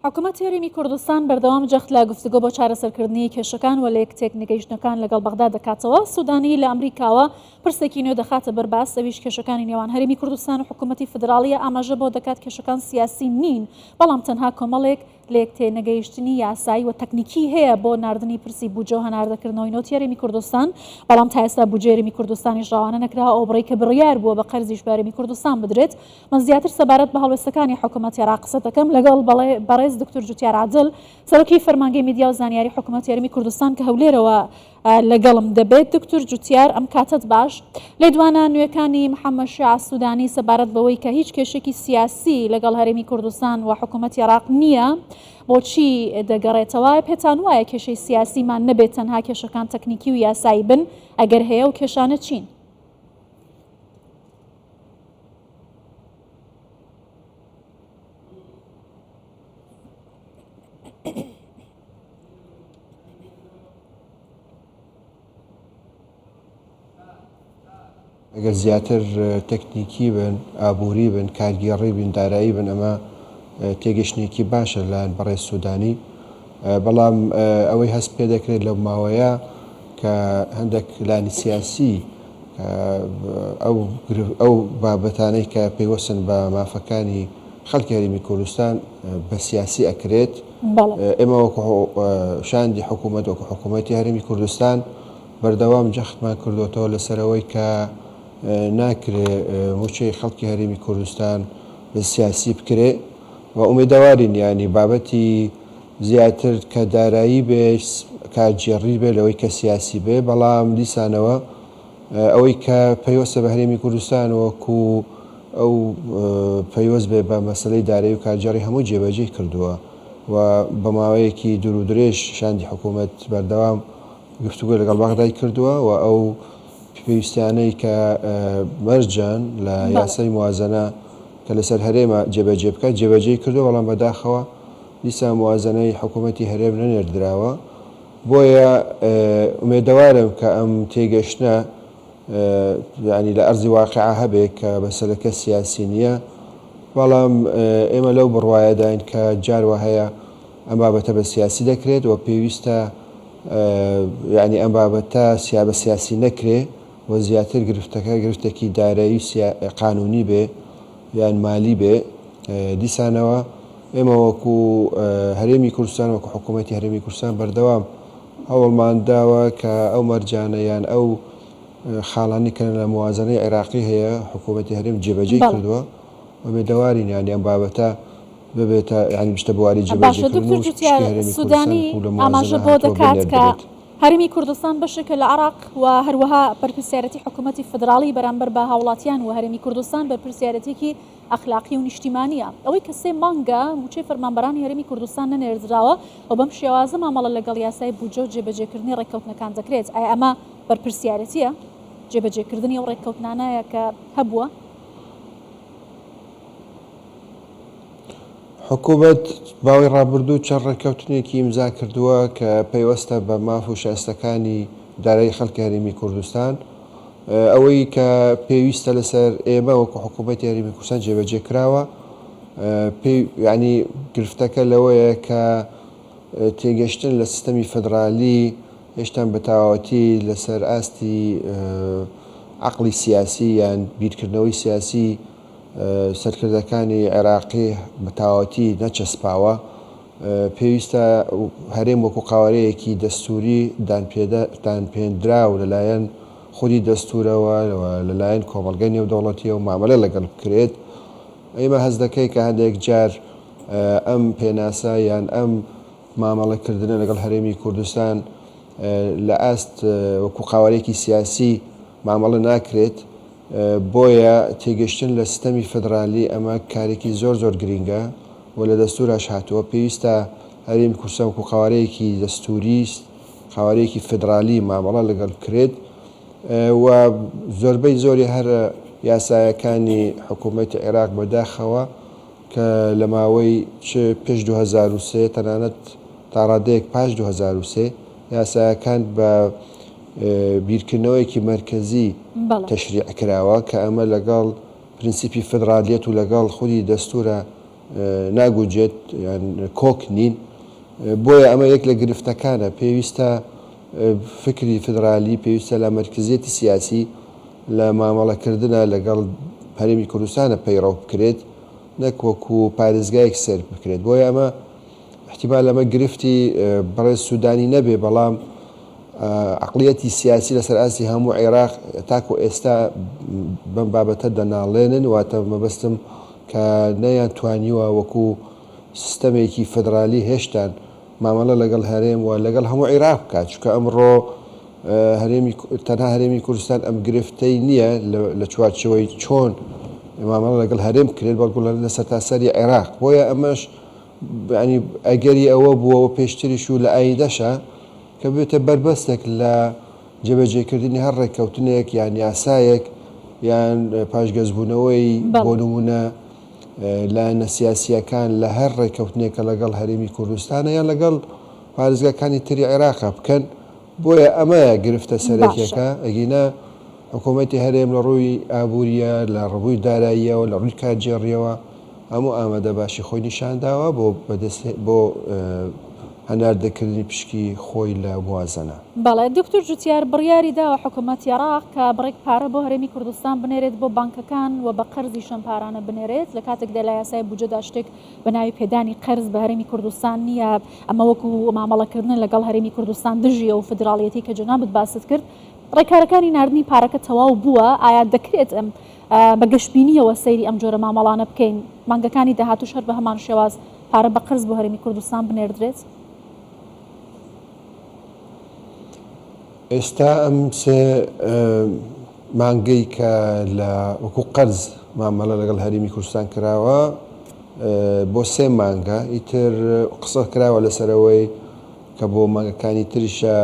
حکوومەت هێرمی کوردستان بەردەوام جەخت لە گفتوگۆ بۆ چارەسەرکردنی کێشەکان و لە یەکتێک نگەیشتنەکان لەگەڵ بەغدا دەکاتەوە. سوودانی لە ئەمریکاوە پرسێکی نوێ دەخاتە بەرباس، ئەویش کێشەکانی نێوان هەرێمی کوردستان و حکوومەتی فدراڵیە ئاماژە بۆ دەکات کێشەکان سیاسی نین، بەڵام تەنها کۆمەڵێک لە یەکتێ نەگەیشتنی یاسایی و تەکنیکی هەیە بۆ ناردنی پرسی بوجە و هەناردەکردنەوەی نۆتی هەرێمی کوردستان، بەڵام تا ئێستا بوجە هەرێمی کوردستانی ڕاوانە نەکراوە ئەو بڕێی کە بڕیار بووە بە قەرزیش بە هەرێمی کوردستان بدرێت. من زیاتر سەبارەت بە هەڵوێستەکانی حکوومەت عێراق قسە دەکەم لەگەڵ بەڕێز دکتۆر جوتیار عادل، سەرۆکی فەرمانگەی میدیا و زانیاری حکوومەت هەرێمی کوردستان کە هەولێرەوە لەگەڵم دەبێت. دکتۆر جوتیار، ئەم کاتت باش. لێدوانە نوێەکانی محەممەد شیع سوودانی سەبارەت بەوەی کە هیچ کێشێکی سیاسی لەگەڵ هەرێمی کوردستان و حکوومەت عێراق نییە، بۆچی دەگەڕێتەوە؟ پێتان وایە کێشەی سیاسیمان نەبێت تەنها کێشەکان تەکنیکی و یاسایی بن؟ ئەگەر هەیە و کێشانە چین؟ ئەگەر زیاتر تەکنیکی بن، ئابووری بن، کارگێڕی بن، دارایی بن، ئەمە تێگەشتێکی باشە لایەن بەڕێز سوودانی. بەڵام ئەوەی هەست پێ دەکرێت لەو ماوەیە کە هەندێک لانی سیاسی ئەو بابەتانەی کە پێیوەستن بە مافەکانی خەڵکی هەرێمی کوردستان بە سیاسی ئەکرێت. ئێمە وەکو شاندی حکوومەت وەکو حکوومەتی هەرێمی کوردستان بەردەوام جەختمان کردوێتەوە لەسەرەوەی کە ناکرێ موچەی خەڵکی هەرێمی کوردستان بە سیاسی بکرێ و ئومێدەوارین ینی بابەتی زیاتر کە دارایی بێ، کارگێڕی بێ لەوەی کە سیاسی بێ، بەڵام دیسانەوە ئەوەی کە پەیوەستە بە هەرێمی کوردستان وەکو ئەو پەیوەست بێ بە مەسلەی دارایی و کارگێڕی هەموو جێبەجێ کردووە و بە ماوەیەکی دوور و درێژ شاندی حکوومەت بەردەوام گفتوگۆ لەگەڵ بەغدای کردووە و ئەو پێویستیانەی کە مەرجان لە یاسای موازنە کە لەسەر هەرێمە جێبەجێ بکات جێبەجێ کردو، بەڵام بەداخەوە دیسا موازنەی حکوومەتی هەرێم نەنێردراوە. بۆیە ئومێدەوارم کە ئەم تێگەشتنە ینی لە ئەرزی واقعە هەبێ کە بەسەرەکە سیاسی نییە، بەڵام ئێمە لەو بڕوایەداین کە جاروا هەیە ئەم بابەتە بە سیاسی دەکرێت و پێویستە ینی ئەم بابەتە بە سیاسی نەکرێ و زیاتر گرفتەکە گرفتێکی دارایی قانونی بێ یان مالی بێ. دیسانەوە ئێمە وەکو هەرێمی کوردستان وەکو حکوومەتی هەرێمی کوردستان بەردەوام هەوڵمان داوە کە ئەو مەرجانە یان ئەو خاڵانی کە لە موازنەی عێراقی هەیە حکوومەتی هەرێم جێبەجێ کردووە و بێدەوارین ینی ئەم بابەتە ببێتە ینی بشتە بواری جێبەجێکردن. سوودانی ئاماژە بۆ دەکات کە هەرێمی کوردستان بەشێکە لە عێراق و هەروەها بەرپرسیارەتی حکوومەتی فدراڵی بەرامبەر بە هاوڵاتیان و هەرێمی کوردستان بەرپرسیارەتێکی ئەخلاقی و نیشتیمانیە. ئەوەی کە 3 مانگە موچەی فەرمانبەرانی هەرێمی کوردستان نەنێردراوە و بەم شێوازە مامەڵە لەگەڵ یاسای بوجە و جێبەجێکردنی ڕێککەوتنەکان دەکرێت. ئایا ئەمە بەرپرسیارەتیە جێبەجێکردنی ئەو ڕێککەوتنانەیە کە هەبووە؟ حکوومەت باوەی ڕابردوو چەند ڕێککەوتنێکی ئیمزا کردووە کە پەیوەستە بە ماف و شایستەکانی دارایی خەڵکی هەرێمی کوردستان. ئەوەی کە پێویستە لەسەر ئێمە وەکو حکوومەتی هەرێمی کوردستان جێبەجێ کراوە ینی گرفتەکە لەوەیە کە تێگەشتن لە سیستەمی فدرالی هێشتا بە تەواوەتی لەسەر ئاستی عەقڵی سیاسی یان بیرکردنەوەی سیاسی سەرکردەکانی عێراقی بە تەواوەتی نەچەسپاوە. پێویستە هەرێم وەکو قاوەرەیەکی دەستوری دانپێنراو لەلایەن خودی دەستورەوە لەلایەن کۆمەڵگەی نێودەوڵەتیەوە مامەلە لەگەڵ بکرێت. ئێمە هەست دەکەی کە هەندێک جار ئەم پێناسە یان ئەم مامەڵەکردنە لەگەڵ هەرێمی کوردستان لە ئاست وەکو قاوەرەیەکی سیاسی مامەڵە ناکرێت. بۆیە تێگەشتن لە سیستەمی فدرالی ئەمە کارێکی زۆر زۆر گرینگە و لە دەستوراش هاتووە. پێویستە هەرێمی کوردستان وەکو قاوەرەیەکی دەستوری قاوەرەیەکی فدرالی مامەڵە لەگەڵ بکرێت و زۆربەی زۆری هەر یاسایەکانی حکوومەتی عێراق بەداخەوە کە لە ماوەی پێش 2003 تەنانەت تا ڕادەیەک پاش 2003 یاسایەکان بە بیرکردنەوەیەکی مرکزی تەشریع کراوە کە ئەمە لەگەڵ پرینسیپی فدرالیەت و لەگەڵ خودی دەستورە ناگوجێت یان کۆک نین بۆیە ئەمە یەک لە گرفتەکانە پێویستە فکری فدرالی پێویستە لە مەرکزیەتی سیاسی لە مامەڵەکردنە لەگەڵ هەرێمی کوردستانە پەیڕەو بکرێت نەک وەکو پارێزگایەک سەر بکرێت بۆیە ئەمە احتیمال لەمە گرفتی بەڕێز سوودانی نەبێ بەڵام عقلیەتی سیاسی لەسەر ئاسی هەموو عێراق تاکو ئێستا بەم بابەتە دەناڵێنن واتە مەبەستم کە نەیان توانیوە وەکو سیستەمێکی فدرالی هێشتان مامەڵە لەگەڵ هەرێم و لەگەڵ هەموو عێراق بکات چونکە ئەمڕۆ تەنها هەرێمی کوردستان ئەم گرفتەی نییە لە چوارچەوەی چۆن مامەڵە لەگەڵ هەرێم کرێت بەڵکو لە سەرتاسەری عێراق بۆیە ئەمەش ینی ئەگەری ئەوە بووەوە پێشتریش و لە ئایندەشە کە بێتە بربەستێک لە جێبەجێکردنی هەر ڕێککەوتنێک یان یاسایەک یان پاشگەزبوونەوەی بۆ نمونە لایەنە سیاسیەکان لە هەر ڕێککەوتنێکە لەگەڵ هەرێمی کوردستانە یان لەگەڵ پارێزگاکانی تری عێراقا بکەن بۆیە ئەمەیە گرفتە سەرەکیەکە ئەگینە حکوومەتی هەرێم لە ڕووی ئابوووریە لە ڕبووی داراییەوە لە ڕووی کارجێڕیەوە هەموو ئامادە باشی خۆی نیشانداوە بۆ هەناردەکردنی پشکی خۆی لە موازنە. بەڵێ دکتۆر جوتیار بڕیاری داوە حکوومەتی عێراق کە بڕێک پارە بۆ هەرێمی کوردستان بنێرێت بۆ بانکەکان و بە قەرزی شەمپارانە بنێرێت لە کاتێکدا لە یاسای بودجەدا شتێک بە ناوی پێدانی قەرز بە هەرێمی کوردستان نییە ئەمە وەکو مامەڵەکردن لەگەڵ هەرێمی کوردستان دژیە و فدراڵیەتی کە جەنابەت باست کرد ڕێکارەکانی ناردنی پارەکە تەواو بووە ئایا دەکرێت ئەم بە گەشتبینیەوە سەیری ئەم جۆرە مامەڵانە بکەین بانکەکانی داهاتوو شەر بە هەمان شێواز پارە بە قەرز بۆ هەرێمی کوردستان بنێردرێت؟ ئێستا ئەم سێ مانگەی کە لە وەکو قەرز مامەڵە لەگەڵ هەرێمی کوردستان کراوە بۆ سێ مانگە ئیتر قسە کراوە لەسەرەوەی کە بۆ مانگەکانی تریشە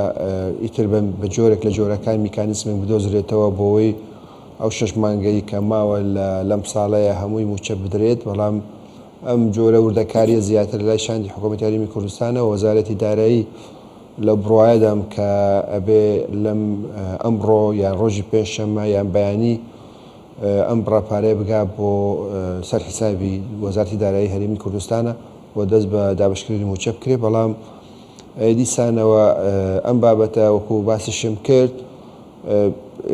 ئیتر بە جۆرێک لە جۆرەکان میکانیزمێک بدۆزرێتەوە بۆەوەی ئەو شەش مانگەی کە ماوە لەم ساڵەیە هەمووی موچە بدرێت بەڵام ئەم جۆرە وردەکاریە زیاتر لای شاندی حکوومەتی هەرێمی کوردستانە وەزارەتی دارایی لە بڕواایدام کە ئەبێ لەم ئەمڕۆ یان ڕۆژی پێشەمە یان بەیانی ئەم بڕاپارەیە بگا بۆ سەرحیسابی وەزارەتی دارایی هەرێمی کوردستانە بۆ دەست بە دابشکردنی موچە بکرێ بەڵام دیسانەوە ئەم بابەتە وەکو باسیشم کرد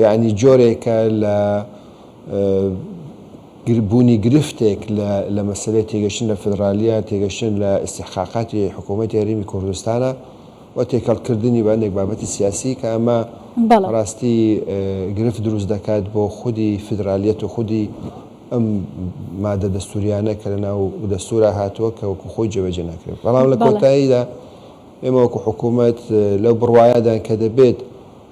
یعنی جۆرێکە لە بوونی گرفتێک لە مەسەلەی تێگەشتن لە فدرالیە تێگەشتن لە ئیستیحقاقاتی حکوومەتی هەرێمی کوردستانە و تێکەڵکردنی بەندێک بابەتی سیاسی کە ئەمە ڕاستی گرفت دروست دەکات بۆ خودی فدرالیەت و خودی ئەم مادە دەستوریانە کە لە ناو دەستورە هاتووە کە وەکو خۆی جێبەجێ ناکرێت بەڵام لە کۆتاییدا ئێمە وەکو حکوومەت لەو بڕوایەدان کە دەبێت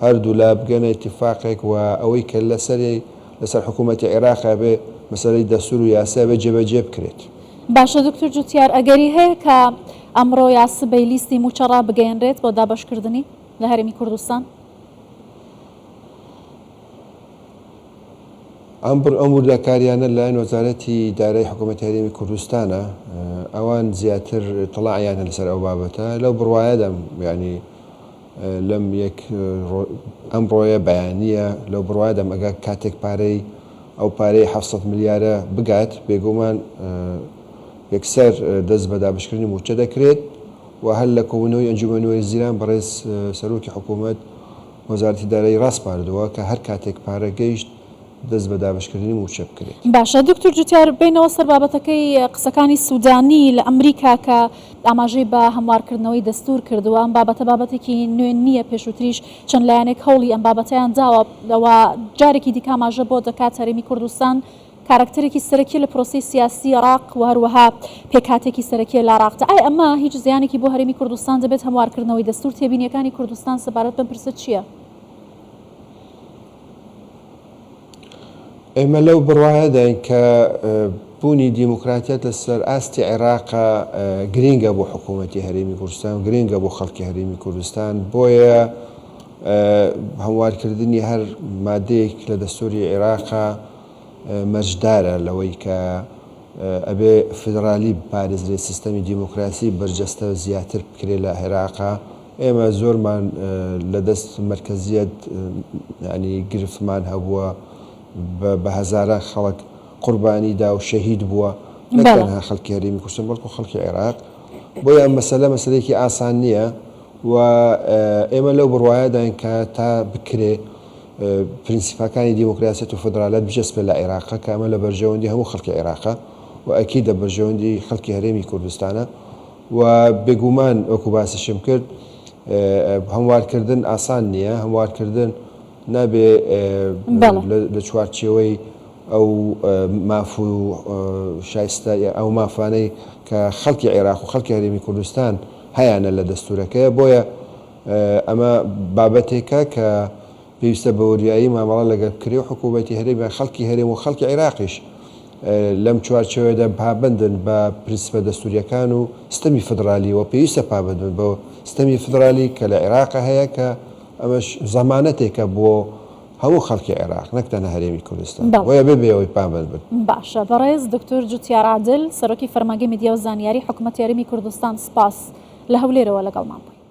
هەردوو لا بگەنە ئیتیفاقێک و ئەوەی کە لەسەر حکوومەتی عێراقا بێ مەسەلەی دەستور و یاسا بە جێبەجێ بکرێت. باشە دکتۆر جوتیار ئەگەری هەیە کە ئەمڕۆ یاسبەی لیستی موچەڕا بگەێنرێت بۆ دابشکردنی لە هەرێمی کوردستان؟ ئەم وردەکاریانە لەلایەن وەزارەتی دارایی حکوومەتی هەرێمی کوردستانە ئەوان زیاتر تەڵاعیانە لەسەر ئەو بابەتە لەو بڕوایەدەم ینی لەم ئەم ڕۆیە بەیانیە لەو بڕوایدەم ئەگە کاتێک پارەی ئەو پارەی 700 ملیارە بگات بێگومان یەکسەر دەست بە دابشکردنی موچە دەکرێت و هەر لە کۆبوونەوەی ئەنجومەنی وەرزیران بەڕێز سەرۆکی حکوومەت وەزارەتی دارایی ڕاستپاردووە کە هەر کاتێک پارە گەیشت دەست بە دابشکردنی موچە بکرێت. باشە دکتۆر جوتیار بینەوە سەر بابەتەکەی قسەکانی سوودانی لە ئەمریکا کە ئاماژەی بە هەموارکردنەوەی دەستور کردووە ئەم بابەتە بابەتێکی نوێن نییە پێشووتریش چەند لایەنێک هەوڵی ئەم بابەتیان داوە لەوە جارێکی دیکە ئاماژە بۆ دەکات هەرێمی کوردستان کارکتەرێکی سەرەکی لە پرۆسی سیاسی عێراق و هەروەها پێکاتێکی سەرەکی لە عێراقدا ئایا ئەمە هیچ زیانێکی بۆ هەرێمی کوردستان دەبێت هەموارکردنەوەی دەستور تێبینیەکانی کوردستان سەبارەت بەم پرسە چییە؟ ئێمە لەو بڕواایەداین کە بوونی دیموکراتیەت لەسەر ئاستی عێراقا گرینگە بۆ حکوومەتی هەرێمی کوردستان گرینگە بۆ خەڵکی هەرێمی کوردستان بۆیە هەموارکردنی هەر مادەیەک لە دەستوری عێراقا مەرجدارە لەوەی کە ئەبێ فدرالی پارێزرێت سیستەمی دیموکراسی بەرجەستە زیاتر بکرێت لە عێراقا ئێمە زۆرمان لەدەست مرکزیەت ینی گرفتمان هەبووە بە هەزاران خەڵک قوربانیدا و شەهید بووە نەکتەنها خەڵکی هەرێمی کوردستان بەڵکو خەڵکی عێراق بۆیە ئەم مەسەلە مەسەلەیەکی ئاسان نییە و ئێمە لەو بڕواایەداین کە تا بکرێ پرینسیپەکانی دیموکراسیەت و فدرالەت بجەسپێ لە عێراقا کە ئەمە لە بەرژەوەندی هەموو خەڵکی عێراقا و ئەکید لە بەرژەوەندی خەڵکی هەرێمی کوردستانە و بێگومان وەکو باسیشم کرد هەموارکردن ئاسان نییە هەموارکردن نابێ لە چوارچێوەی ئەو ماف و شایستە ئەو مافانەی کە خەڵکی عێراق و خەڵکی هەرێمی کوردستان هەیەە لە دەستورەکەی بۆیە ئەمە بابەتێکە کە پێویستە بە وریایی مامەڵە لەگەڵ بکرێ و حکوومەتی هەرێمی خەڵکی هەرێم و خەڵکی عێراقیش لەم چوارچێوەدا پابندن بە پرینسیپە دەستوریەکان و ستەمی فدرالی و پێویستە پابندن بە ستەمی فدرالی کە لە عێراق هەیە کە ئەمەش زەمانەتێکە بۆ هەموو خەڵکی عێراق نەک تەنها هەرێمی کوردستان بۆیە بێەوەی پابند بن. باشە بەڕێز دکتۆر جوتیار عادل سەرۆکی فەرمانگەی میدیا و زانیاری حکوومەتی هەرێمی کوردستان سپاس لە هەولێرەوە لەگەڵمان بووین.